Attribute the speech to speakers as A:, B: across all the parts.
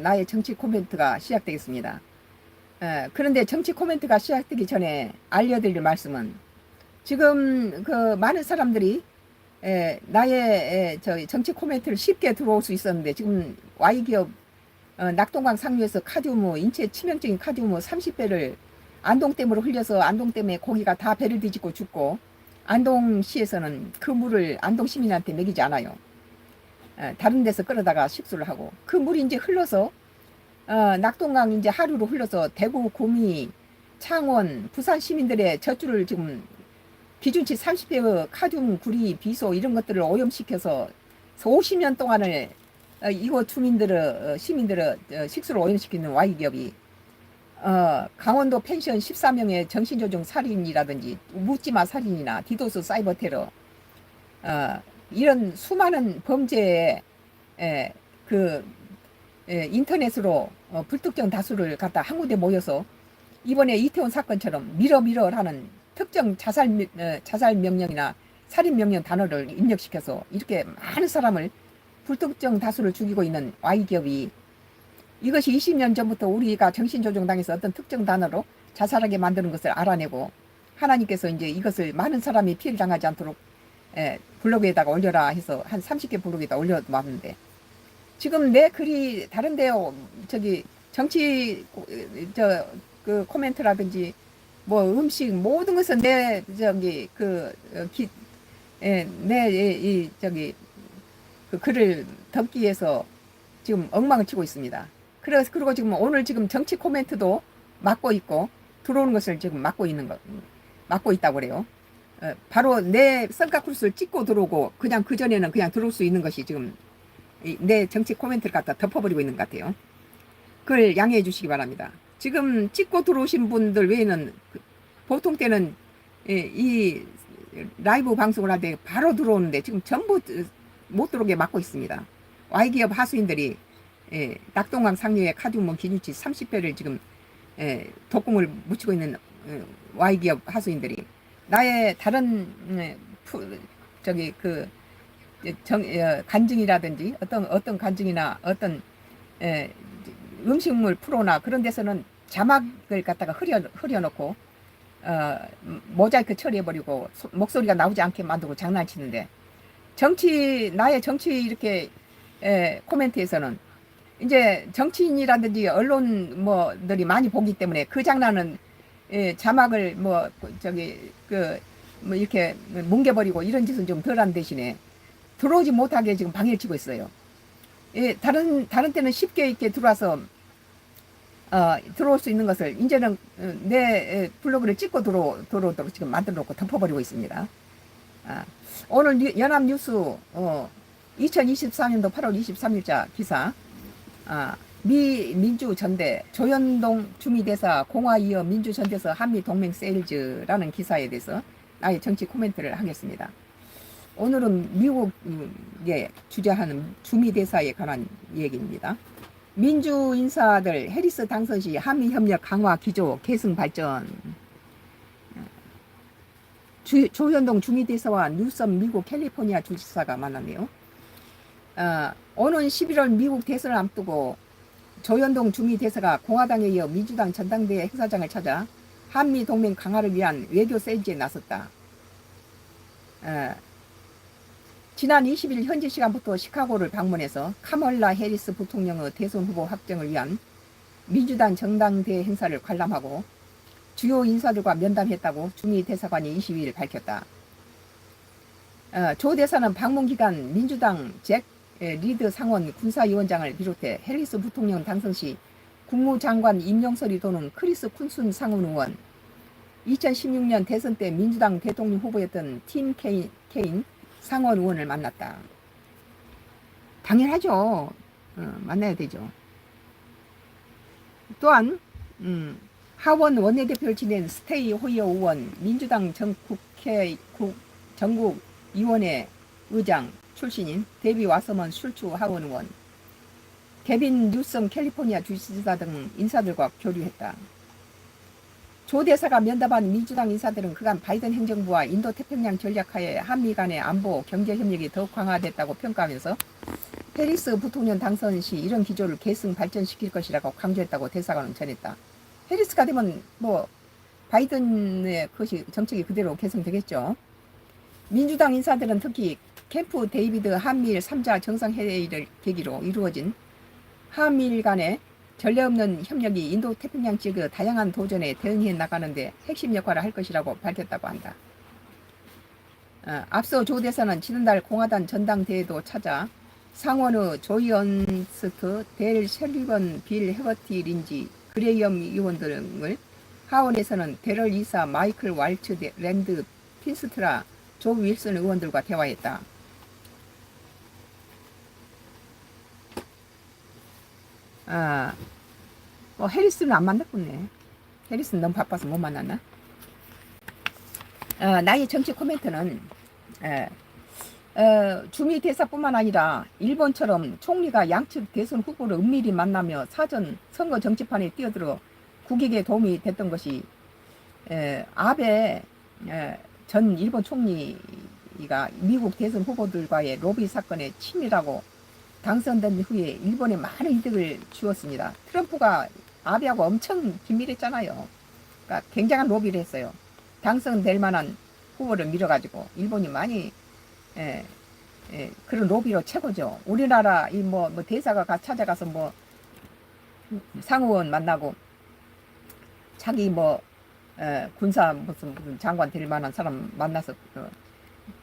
A: 나의 정치 코멘트가 시작되겠습니다. 그런데 정치 코멘트가 시작되기 전에 알려드릴 말씀은 지금 그 많은 사람들이 나의 정치 코멘트를 쉽게 들어올 수 있었는데 지금 Y기업 낙동강 상류에서 카디우무 인체 치명적인 카디우무 30배를 안동댐으로 흘려서 안동댐에 고기가 다 배를 뒤집고 죽고 안동시에서는 그 물을 안동 시민한테 먹이지 않아요. 다른 데서 끌어다가 식수를 하고 그 물이 이제 흘러서 낙동강 이제 하류로 흘러서 대구, 구미, 창원, 부산 시민들의 젖줄을 지금 기준치 30배의 카듐, 구리, 비소 이런 것들을 오염시켜서 50년 동안을 이곳 시민들의 식수를 오염시키는 Y기업이 강원도 펜션 14명의 정신조종 살인이라든지 묻지마 살인이나 디도스 사이버 테러 이런 수많은 범죄에 인터넷으로 불특정 다수를 갖다 한 군데 모여서 이번에 이태원 사건처럼 미러하는 특정 자살 명령이나 살인 명령 단어를 입력시켜서 이렇게 많은 사람을 불특정 다수를 죽이고 있는 Y기업이 이것이 20년 전부터 우리가 정신조종당해서 어떤 특정 단어로 자살하게 만드는 것을 알아내고 하나님께서 이제 이것을 많은 사람이 피해를 당하지 않도록 블로그에다가 올려라 해서 한 30개 블로그에다 올려놨는데 지금 내 글이 다른데 저기 정치 그 코멘트라든지 뭐 음식 모든 것은 내 저기 내 저기 그 글을 덮기 위해서 지금 엉망을 치고 있습니다. 그리고 지금 오늘 지금 정치 코멘트도 막고 있고 들어오는 것을 지금 막고 있다고 그래요. 바로 내 썬카쿠스를 찍고 들어오고 그냥 그 전에는 그냥 들어올 수 있는 것이 지금 내 정치 코멘트를 갖다 덮어버리고 있는 것 같아요. 그걸 양해해 주시기 바랍니다. 지금 찍고 들어오신 분들 외에는 보통 때는 이 라이브 방송을 할 때 바로 들어오는데 지금 전부 못 들어오게 막고 있습니다. Y기업 하수인들이 낙동강 상류의 카듐 기준치 30배를 지금 독공을 묻히고 있는 Y기업 하수인들이 나의 다른 저기 간증이라든지 어떤 간증이나 어떤 음식물 프로나 그런 데서는 자막을 갖다가 흐려놓고 모자이크 처리해버리고 목소리가 나오지 않게 만들고 장난치는데 나의 정치 이렇게 코멘트에서는 이제 정치인이라든지 언론 뭐들이 많이 보기 때문에 그 장난은 자막을 뭐 이렇게 뭉개버리고 이런 짓은 좀 덜한 대신에 들어오지 못하게 지금 방해를 치고 있어요. 다른 때는 쉽게 이렇게 들어와서 들어올 수 있는 것을 이제는 내 블로그를 찍고 들어오도록 지금 만들어 놓고 덮어버리고 있습니다. 오늘 연합뉴스 2024년도 8월 23일자 기사 미 민주전대 조현동 주미대사 공화 이어 민주전대서 한미동맹 세일즈라는 기사에 대해서 나의 정치 코멘트를 하겠습니다. 오늘은 미국에 주재하는 주미대사에 관한 얘기입니다. 민주 인사들 해리스 당선 시 한미협력 강화 기조 계승 발전 조현동 주미대사와 뉴섬 미국 캘리포니아 주지사가 만났네요. 오는 11월 미국 대선을 앞두고 조현동 주미대사가 공화당에 이어 민주당 전당대회 행사장을 찾아 한미동맹 강화를 위한 외교 세일즈에 나섰다. 지난 20일 현지 시간부터 시카고를 방문해서 카멀라 해리스 부통령의 대선 후보 확정을 위한 민주당 전당대회 행사를 관람하고 주요 인사들과 면담했다고 주미 대사관이 22일 밝혔다. 조 대사는 방문 기간 민주당 잭 리드 상원 군사위원장을 비롯해 해리스 부통령 당선 시 국무장관 임용설이 도는 크리스 쿤슨 상원 의원, 2016년 대선 때 민주당 대통령 후보였던 팀 케인 상원 의원을 만났다. 당연하죠. 만나야 되죠. 또한 하원 원내대표를 지낸 스테이 호이어 의원, 민주당 전국위원회 의장 출신인 데비 와서먼 슐츠 하원 의원, 개빈 뉴섬 캘리포니아 주지사 등 인사들과 교류했다. 조 대사가 면담한 민주당 인사들은 그간 바이든 행정부와 인도태평양 전략하에 한미 간의 안보, 경제 협력이 더욱 강화됐다고 평가하면서 해리스 부통령 당선 시 이런 기조를 계승 발전시킬 것이라고 강조했다고 대사관은 전했다. 해리스가 되면 뭐 바이든의 그것이 정책이 그대로 계승되겠죠. 민주당 인사들은 특히 캠프 데이비드 한미일 3자 정상회의를 계기로 이루어진 한미일 간의 전례 없는 협력이 인도 태평양 지역의 다양한 도전에 대응해 나가는데 핵심 역할을 할 것이라고 밝혔다고 한다. 앞서 조 대사는 지난달 공화당 전당대회도 찾아 상원의 조이 언스트, 델 셜리번, 빌 헤버티 린지, 그레이엄 의원 등을 하원에서는 데럴 이사, 마이클 왈츠, 랜드 핀스트라, 조 윌슨 의원들과 대화했다. 뭐 해리스는 안 만났군네. 해리스는 너무 바빠서 못 만났나? 나의 정치 코멘트는 주미 대사뿐만 아니라 일본처럼 총리가 양측 대선 후보를 은밀히 만나며 사전 선거 정치판에 뛰어들어 국익에 도움이 됐던 것이 아베 전 일본 총리가 미국 대선 후보들과의 로비 사건의 친밀하고 당선된 후에 일본에 많은 이득을 주었습니다. 트럼프가 아베하고 엄청 긴밀했잖아요. 그러니까 굉장한 로비를 했어요. 당선될 만한 후보를 밀어가지고 일본이 많이 그런 로비로 최고죠. 우리나라 이 뭐 대사가 찾아가서 뭐 상의원 만나고 자기 뭐 군사 무슨 장관 될 만한 사람 만나서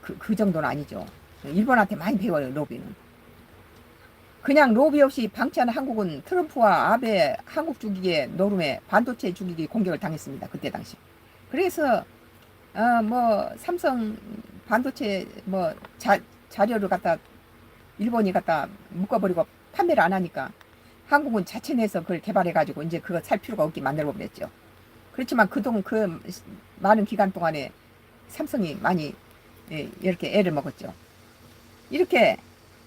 A: 그 정도는 아니죠. 일본한테 많이 배워요, 로비는. 그냥 로비 없이 방치한 한국은 트럼프와 아베 한국 주기계 노름에 반도체 주기기 공격을 당했습니다. 그때 당시. 그래서 뭐 삼성 반도체 뭐 자료를 갖다 일본이 갖다 묶어버리고 판매를 안 하니까 한국은 자체 내서 그걸 개발해가지고 이제 그거 살 필요가 없게 만들어 버렸죠. 그렇지만 그동안 그 많은 기간 동안에 삼성이 많이 이렇게 애를 먹었죠. 이렇게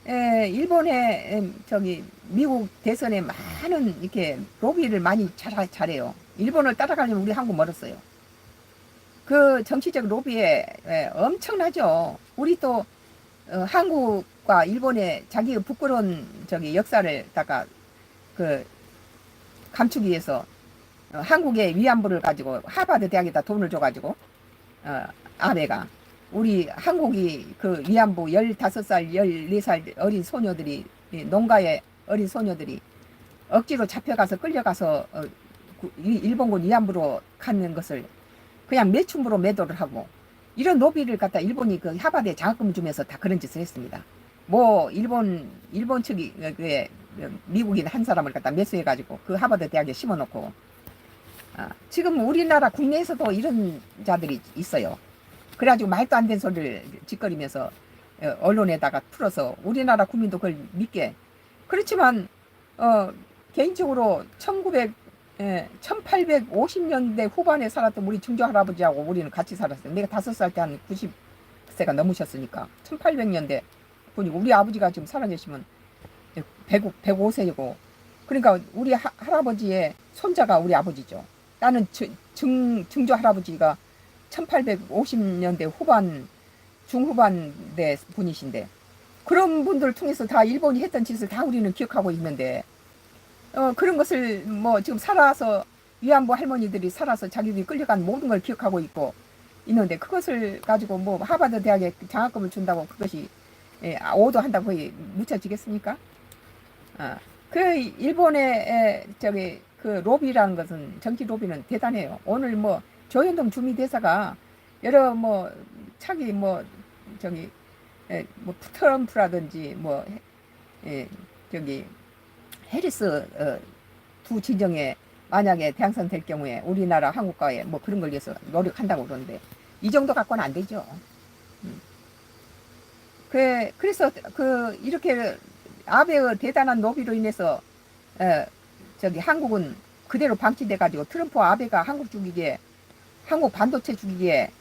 A: 일본의 저기 미국 대선에 많은 이렇게 로비를 많이 잘해요. 일본을 따라가려면 우리 한국 멀었어요. 그 정치적 로비에 엄청나죠. 우리 또 한국과 일본의 자기의 부끄러운 저기 역사를 그 감추기 위해서 한국의 위안부를 가지고 하버드 대학에다 돈을 줘가지고 아베가 우리 한국이 그 위안부 15살, 14살 어린 소녀들이 농가의 어린 소녀들이 억지로 잡혀가서 끌려가서 일본군 위안부로 가는 것을 그냥 매춘부로 매도를 하고 이런 로비를 갖다 일본이 그 하버드에 장학금 주면서 다 그런 짓을 했습니다. 뭐 일본 측이 미국인 한 사람을 갖다 매수해가지고 그 하버드 대학에 심어놓고 지금 우리나라 국내에서도 이런 자들이 있어요. 그래가지고 말도 안 되는 소리를 짓거리면서 언론에다가 풀어서 우리나라 국민도 그걸 믿게. 그렇지만 개인적으로 1850년대 후반에 살았던 우리 증조 할아버지하고 우리는 같이 살았어요. 내가 5살 때 한 90세가 넘으셨으니까 1800년대 보니 우리 아버지가 지금 살아계시면 105세이고 그러니까 우리 할아버지의 손자가 우리 아버지죠. 나는 증조 할아버지가 1850년대 후반 중후반대 분이신데 그런 분들을 통해서 다 일본이 했던 짓을 다 우리는 기억하고 있는데 그런 것을 뭐 지금 살아서 위안부 할머니들이 살아서 자기들이 끌려간 모든 걸 기억하고 있는데 그것을 가지고 뭐 하버드 대학에 장학금을 준다고 그것이 오도한다고 거의 묻혀지겠습니까? 그 일본의 저기 그 로비라는 것은 정치 로비는 대단해요. 오늘 뭐 조현동 주미 대사가 여러 뭐 차기 뭐 저기 뭐 트럼프라든지 뭐 저기 해리스 두 진정에 만약에 당선될 경우에 우리나라 한국과의 뭐 그런 걸 위해서 노력한다고 그러는데 이 정도 갖고는 안 되죠. 그래서 이렇게 아베의 대단한 로비로 인해서 저기 한국은 그대로 방치돼 가지고 트럼프와 아베가 한국 반도체 주기에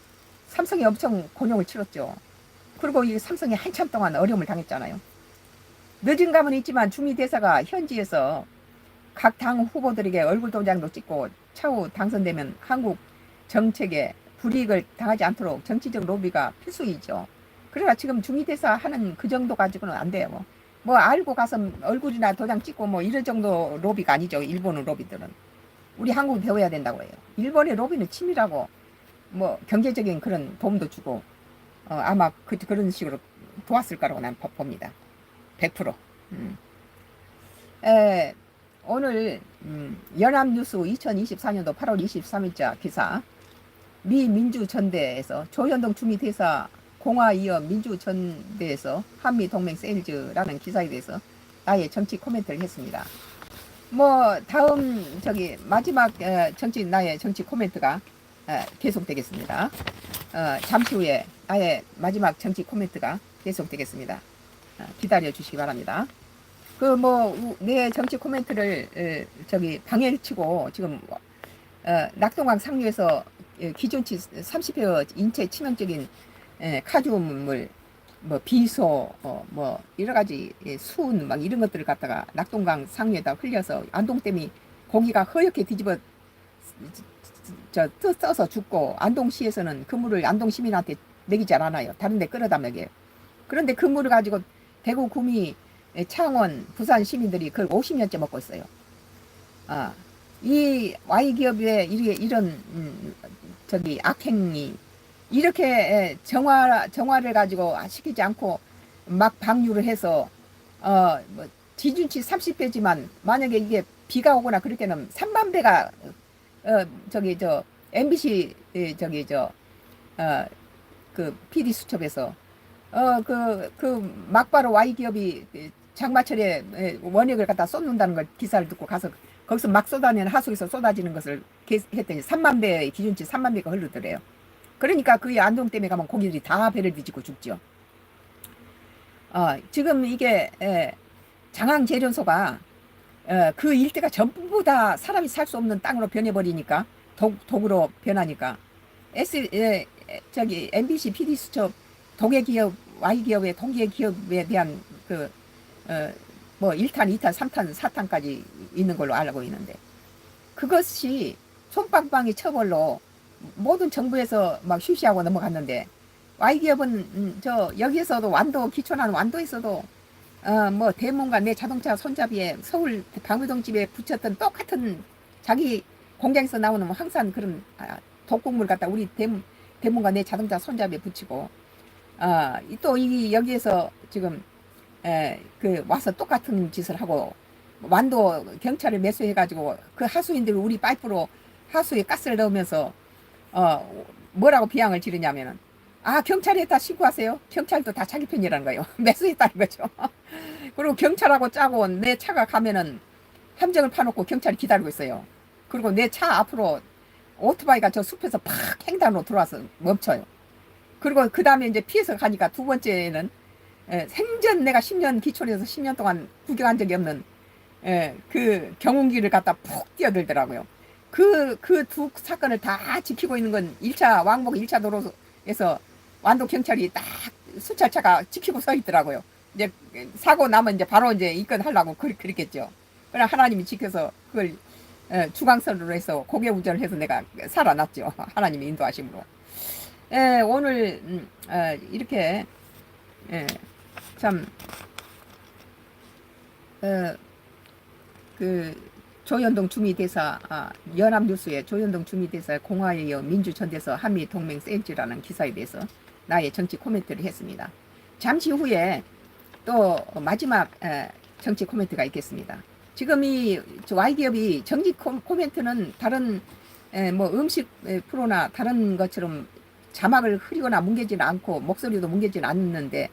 A: 삼성이 엄청 곤욕을 치렀죠. 그리고 이 삼성이 한참 동안 어려움을 당했잖아요. 늦은 감은 있지만 주미 대사가 현지에서 각 당 후보들에게 얼굴 도장도 찍고 차후 당선되면 한국 정책에 불이익을 당하지 않도록 정치적 로비가 필수이죠. 그러나 지금 주미 대사 하는 그 정도 가지고는 안 돼요. 뭐 알고 가서 얼굴이나 도장 찍고 뭐 이런 정도 로비가 아니죠. 일본의 로비들은. 우리 한국 배워야 된다고 해요. 일본의 로비는 치밀하고 뭐 경제적인 그런 도움도 주고 아마 그런 식으로 도왔을 거라고 난 봅니다. 100%. 오늘 연합뉴스 2024년도 8월 23일자 기사 미 민주전대에서 조현동 주미대사 공화 이어 민주전대에서 한미동맹 세일즈라는 기사에 대해서 나의 정치 코멘트를 했습니다. 뭐 다음 마지막 나의 정치 코멘트가 계속되겠습니다. 잠시 후에 나의 마지막 정치 코멘트가 계속되겠습니다. 기다려 주시기 바랍니다. 내 정치 코멘트를 방해를 치고 지금 낙동강 상류에서 기준치 30여 인체 치명적인 카드뮴물 뭐 비소 뭐 여러 가지 수은 막 이런 것들을 갖다가 낙동강 상류에다 흘려서 안동댐이 고기가 허옇게 뒤집어 떠서 죽고 안동시에서는 그 물을 안동 시민한테 먹이지 않아요. 다른 데 끌어다 먹여요. 그런데 그 물을 가지고 대구, 구미, 창원, 부산 시민들이 그걸 50년째 먹고 있어요. 이 Y기업의 이런 악행이 이렇게 정화를 가지고 시키지 않고 막 방류를 해서 뭐 기준치 30배지만 만약에 이게 비가 오거나 그럴 때는 3만 배가 MBC 그 PD 수첩에서 막바로 Y기업이 장마철에 원액을 갖다 쏟는다는 걸 기사를 듣고 가서 거기서 막 쏟아내는 하수에서 쏟아지는 것을 했더니 3만 배의 기준치 3만 배가 흐르더래요. 그러니까 그 안동댐에 가면 고기들이 다 배를 뒤집고 죽죠. 지금 이게 장항제련소가 그 일대가 전부 다 사람이 살 수 없는 땅으로 변해버리니까 독으로 변하니까 MBC PD 수첩 독일기업 Y기업의 동기기업에 대한 뭐 1탄, 2탄, 3탄, 4탄까지 있는 걸로 알고 있는데 그것이 솜방망이 처벌로 모든 정부에서 막 쉬쉬하고 넘어갔는데 Y기업은 여기에서도 기촌한 완도에서도 뭐 대문과 내 자동차 손잡이에 서울 방위동집에 붙였던 똑같은 자기 공장에서 나오는 뭐 항상 그런 독국물 갖다 우리 대문과 내 자동차 손잡이에 붙이고 또 여기에서 지금 와서 똑같은 짓을 하고 완도 경찰을 매수해가지고 그 하수인들 우리 파이프로 하수에 가스를 넣으면서 뭐라고 비양을 지르냐면은 경찰에 다 신고하세요. 경찰도 다 자기 편이라는 거예요. 매수했다는 거죠. 그리고 경찰하고 짜고 내 차가 가면은 함정을 파놓고 경찰이 기다리고 있어요. 그리고 내 차 앞으로 오토바이가 저 숲에서 팍 횡단으로 들어와서 멈춰요. 그리고 그 다음에 이제 피해서 가니까 두 번째는 생전 내가 10년 기촌에서 10년 동안 구경한 적이 없는 그 경운기를 갖다 푹 뛰어들더라고요. 그 두 사건을 다 지키고 있는 건 왕복 1차 도로에서 완도 경찰이 딱 수찰차가 지키고 서 있더라고요. 이제 사고 나면 이제 바로 이제 입건하려고 그랬겠죠. 그러나 하나님이 지켜서 그걸 중앙선으로 해서 고개 운전을 해서 내가 살아났죠. 하나님의 인도하심으로. 오늘 이렇게 참 조현동 주미대사 연합뉴스의 조현동 주미대사의 공화에 이어 민주전대에서 한미동맹 세일즈라는 기사에 대해서 나의 정치 코멘트를 했습니다. 잠시 후에 또 마지막 정치 코멘트가 있겠습니다. 지금 이 Y기업이 정치 코멘트는 다른 뭐 음식 프로나 다른 것처럼 자막을 흐리거나 뭉개지는 않고 목소리도 뭉개지는 않는데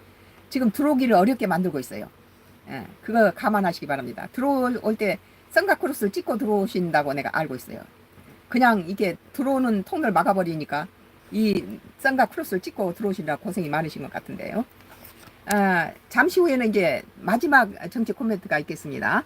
A: 지금 들어오기를 어렵게 만들고 있어요. 그거 감안하시기 바랍니다. 들어올 때 선글라스를 찍고 들어오신다고 내가 알고 있어요. 그냥 이게 들어오는 통을 막아버리니까 이 선글라스를 찍고 들어오시느라 고생이 많으신 것 같은데요. 잠시 후에는 이제 마지막 정치 코멘트가 있겠습니다.